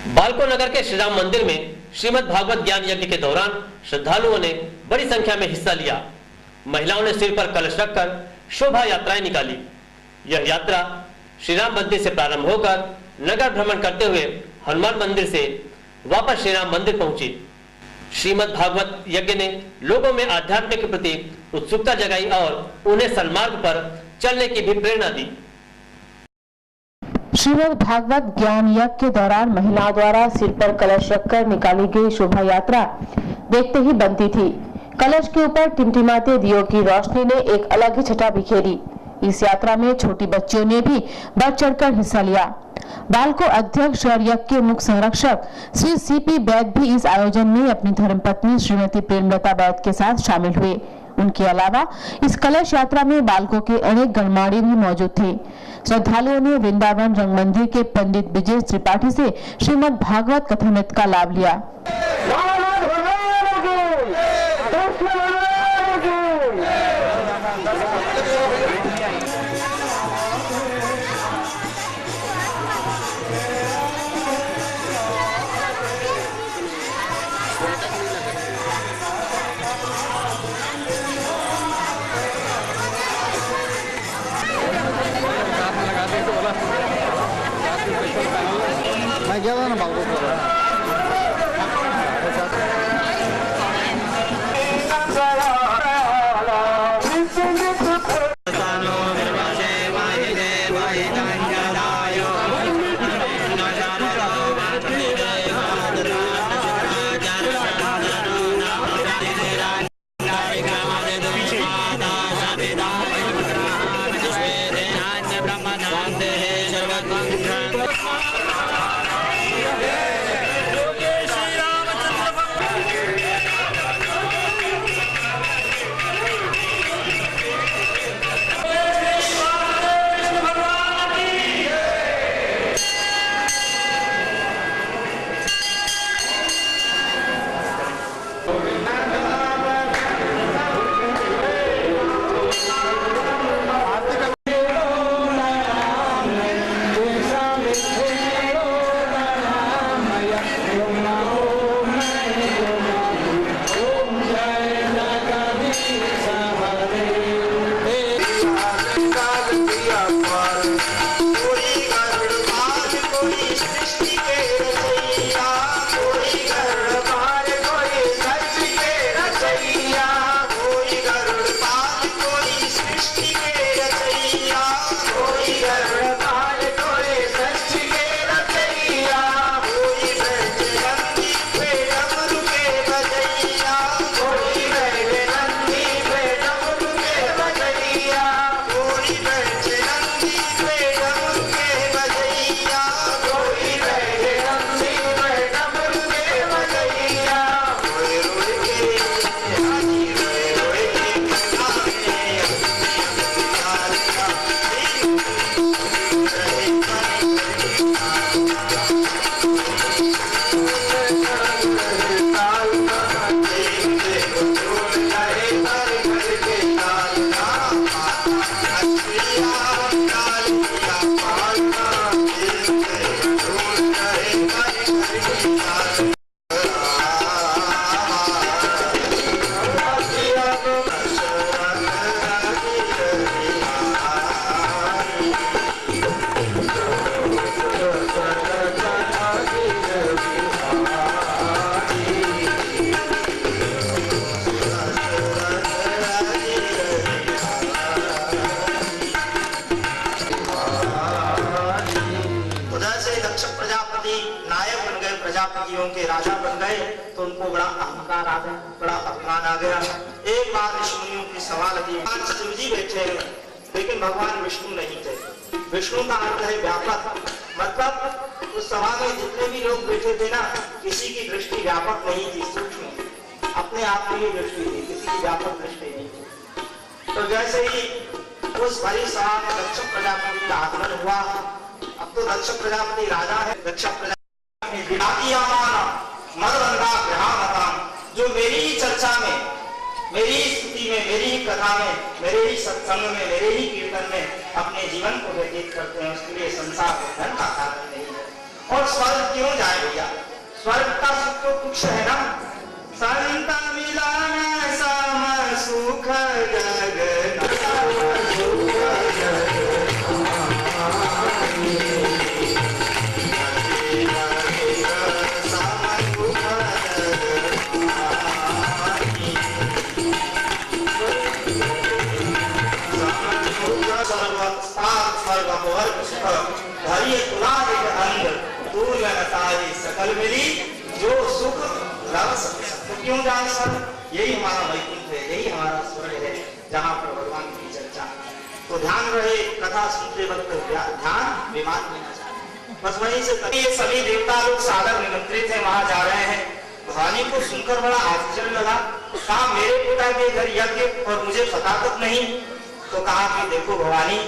बालको नगर के श्री राम मंदिर में श्रीमद् भागवत ज्ञान यज्ञ के दौरान श्रद्धालुओं ने बड़ी संख्या में हिस्सा लिया। महिलाओं ने सिर पर कलश रखकर शोभा यात्राएं निकाली। यह यात्रा श्री राम मंदिर से प्रारंभ होकर नगर भ्रमण करते हुए हनुमान मंदिर से वापस श्री राम मंदिर पहुंची। श्रीमद् भागवत यज्ञ ने लोगों में आध्यात्म के प्रति उत्सुकता जगाई और उन्हें सन्मार्ग पर चलने की भी प्रेरणा दी। श्रीमद् भागवत ज्ञान यज्ञ के दौरान महिलाओं द्वारा सिर पर कलश रखकर निकाली गई शोभा यात्रा देखते ही बनती थी। कलश के ऊपर टिमटिमाते दियों की रोशनी ने एक अलग ही छटा बिखेरी। इस यात्रा में छोटी बच्चियों ने भी बढ़ चढ़कर हिस्सा लिया। बालको अध्यक्ष और यज्ञ के मुख्य संरक्षक श्री सीपी बैद भी इस आयोजन में अपनी धर्मपत्नी श्रीमती प्रेमलता बैद के साथ शामिल हुए। उनके अलावा इस कलश यात्रा में बालकों के अनेक गणमान्य भी मौजूद थे। श्रद्धालुओं ने वृंदावन रंग मंदिर के पंडित विजय त्रिपाठी से श्रीमद् भागवत कथामृत का लाभ लिया। मैं गया था ना बाबू प्रजापतियों के राजा बन गए तो उनको बड़ा अहंकार आ गया, बड़ा अपमान आ गया। एक बार ऋषियों की सवाल की शिव जी बैठे हैं लेकिन भगवान विष्णु नहीं थे। विष्णु का अर्थ है व्यापक, मतलब उस सभा में जितने भी लोग बैठे थे ना, किसी की दृष्टि व्यापक नहीं थी, सूक्ष्म अपने आप की दृष्टि थी, किसी की व्यापक दृष्टि नहीं थी। तो जैसे ही उस भरी सभा में दक्ष प्रजापति का आगमन हुआ, अब तो दक्ष प्रजापति राजा है, दक्ष प्रजापति जो मेरी ही चर्चा में, मेरी ही स्तुति में, मेरी ही कथा में, मेरे ही सत्संग में, मेरे ही कीर्तन में अपने जीवन को व्यतीत करते हैं, उसके लिए संसार धन का कारण नहीं है। और स्वर्ग क्यों जाए भैया? स्वर्ग का सुख तो तुच्छ है ना। संत मिलन सम सुख जग सकल मिली जो सुख रस तो क्यों जाए स्वर्ग? यही हमारा वैकुंठ है, यही हमारा स्वर्ग है जहाँ पर भगवान की चर्चा। तो ध्यान रहे, कथा सुनते वक्त ध्यान विमान में न जाए। बस वहीं से ये सभी देवता लोग सादर निमंत्रित है, वहां जा रहे हैं। भवानी को सुनकर बड़ा आश्चर्य लगा। कहा मेरे पिता के घर यज्ञ और मुझे पता तक नहीं। तो कहा कि देखो भवानी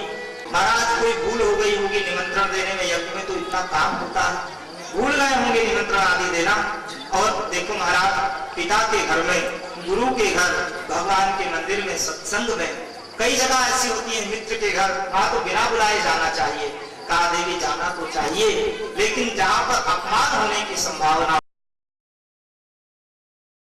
महाराज कोई भूल हो गई होगी निमंत्रण देने में, यज्ञ में तो इतना काम होता है, भूल गए होंगे निमंत्रण आदि देना। और देखो महाराज पिता के घर में, गुरु के घर, भगवान के मंदिर में, सत्संग में, कई जगह ऐसी होती है मित्र के घर, वहां तो बिना बुलाए जाना चाहिए। कहा देवी जाना तो चाहिए, लेकिन जहाँ पर अपमान होने की संभावना